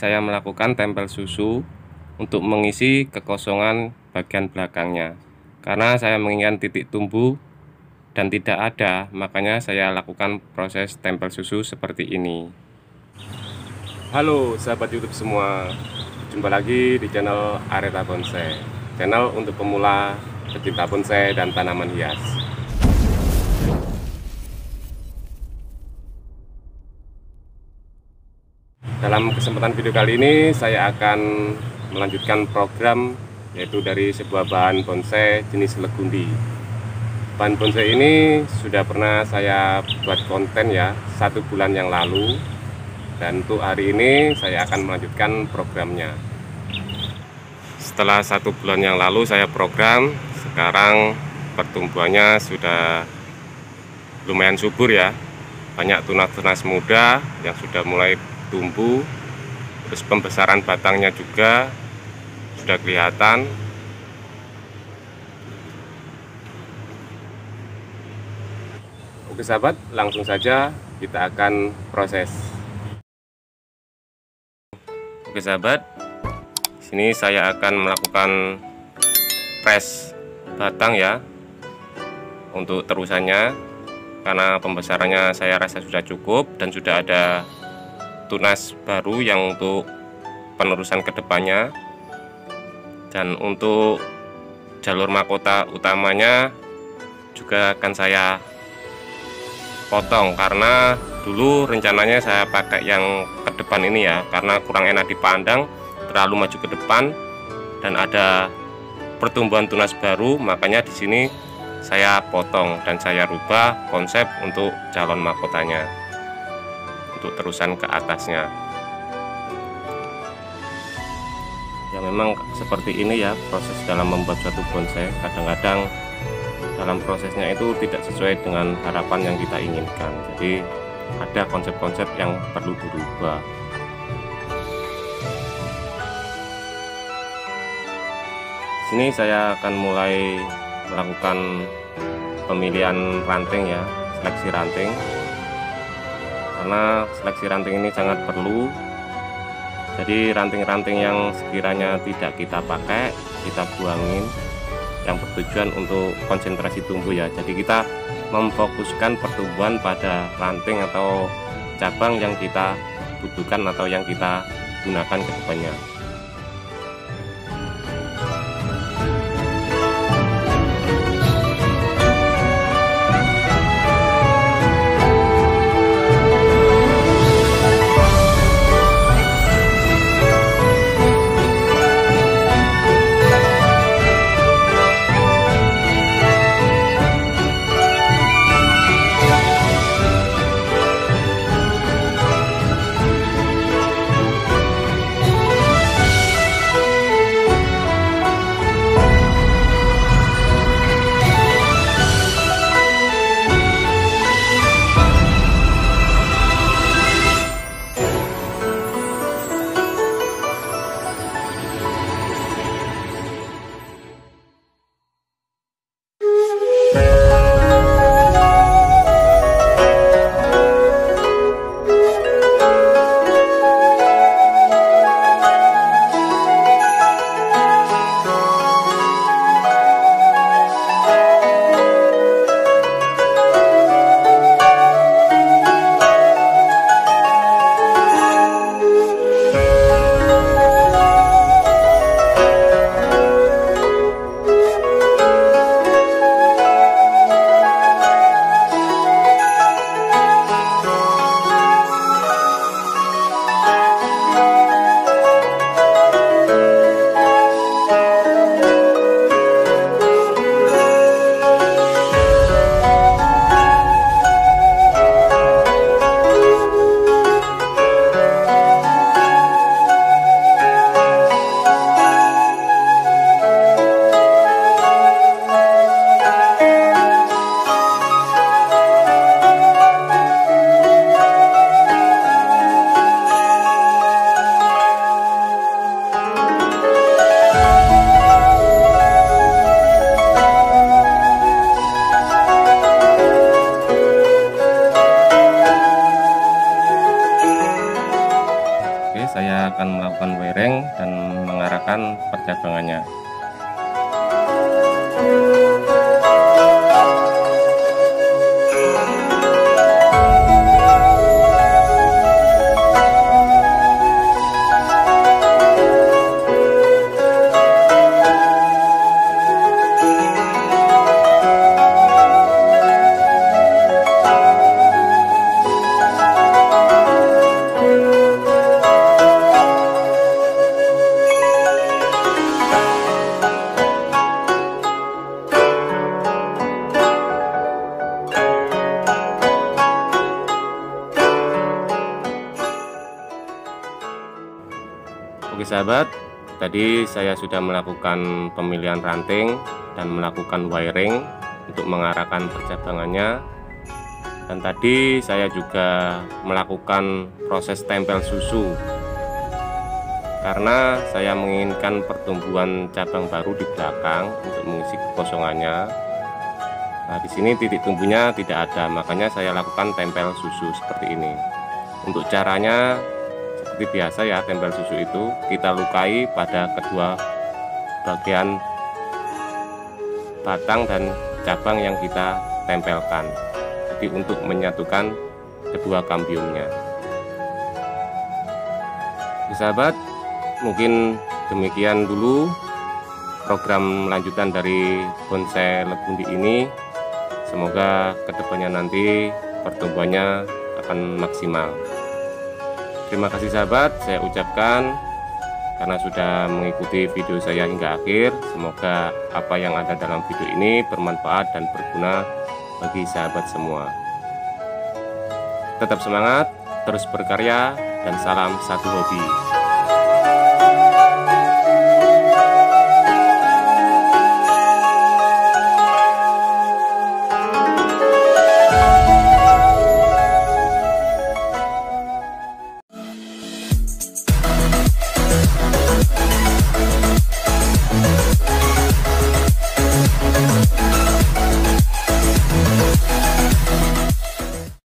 saya melakukan tempel susu untuk mengisi kekosongan bagian belakangnya. Karena saya menginginkan titik tumbuh dan tidak ada, makanya saya lakukan proses tempel susu seperti ini. Halo sahabat YouTube semua, jumpa lagi di channel Areta Bonsai, channel untuk pemula pecinta bonsai dan tanaman hias. Dalam kesempatan video kali ini saya akan melanjutkan program, yaitu dari sebuah bahan bonsai jenis legundi. Bahan bonsai ini sudah pernah saya buat konten ya 1 bulan yang lalu, dan untuk hari ini saya akan melanjutkan programnya. Setelah 1 bulan yang lalu saya program, sekarang pertumbuhannya sudah lumayan subur ya. Banyak tunas-tunas muda yang sudah mulai tumbuh, terus pembesaran batangnya juga sudah kelihatan. Oke sahabat, langsung saja kita akan proses. Oke sahabat, sini saya akan melakukan press batang ya untuk terusannya, karena pembesarannya saya rasa sudah cukup dan sudah ada tunas baru yang untuk penerusan kedepannya. Dan untuk jalur mahkota utamanya juga akan saya potong, karena dulu rencananya saya pakai yang ke depan ini ya, karena kurang enak dipandang, terlalu maju ke depan dan ada pertumbuhan tunas baru, makanya di sini saya potong dan saya rubah konsep untuk calon mahkotanya, untuk terusan ke atasnya. Ya memang seperti ini ya proses dalam membuat suatu bonsai. Kadang-kadang dalam prosesnya itu tidak sesuai dengan harapan yang kita inginkan, jadi ada konsep-konsep yang perlu dirubah. Sini saya akan mulai melakukan pemilihan ranting ya, seleksi ranting, karena seleksi ranting ini sangat perlu. Jadi ranting-ranting yang sekiranya tidak kita pakai, kita buangin, yang bertujuan untuk konsentrasi tumbuh ya. Jadi kita memfokuskan pertumbuhan pada ranting atau cabang yang kita butuhkan atau yang kita gunakan ke depannya. saya akan melakukan wiring dan mengarahkan percabangannya. Oke sahabat, tadi saya sudah melakukan pemilihan ranting dan melakukan wiring untuk mengarahkan percabangannya. Dan tadi saya juga melakukan proses tempel susu karena saya menginginkan pertumbuhan cabang baru di belakang untuk mengisi kekosongannya. Nah, di sini titik tumbuhnya tidak ada, makanya saya lakukan tempel susu seperti ini. Untuk caranya seperti biasa ya, tempel susu itu kita lukai pada kedua bagian batang dan cabang yang kita tempelkan, jadi untuk menyatukan kedua kambiumnya. Oke sahabat, mungkin demikian dulu program lanjutan dari bonsai legundi ini. Semoga kedepannya nanti pertumbuhannya akan maksimal. Terima kasih sahabat, saya ucapkan karena sudah mengikuti video saya hingga akhir. Semoga apa yang ada dalam video ini bermanfaat dan berguna bagi sahabat semua. Tetap semangat, terus berkarya, dan salam satu hobi.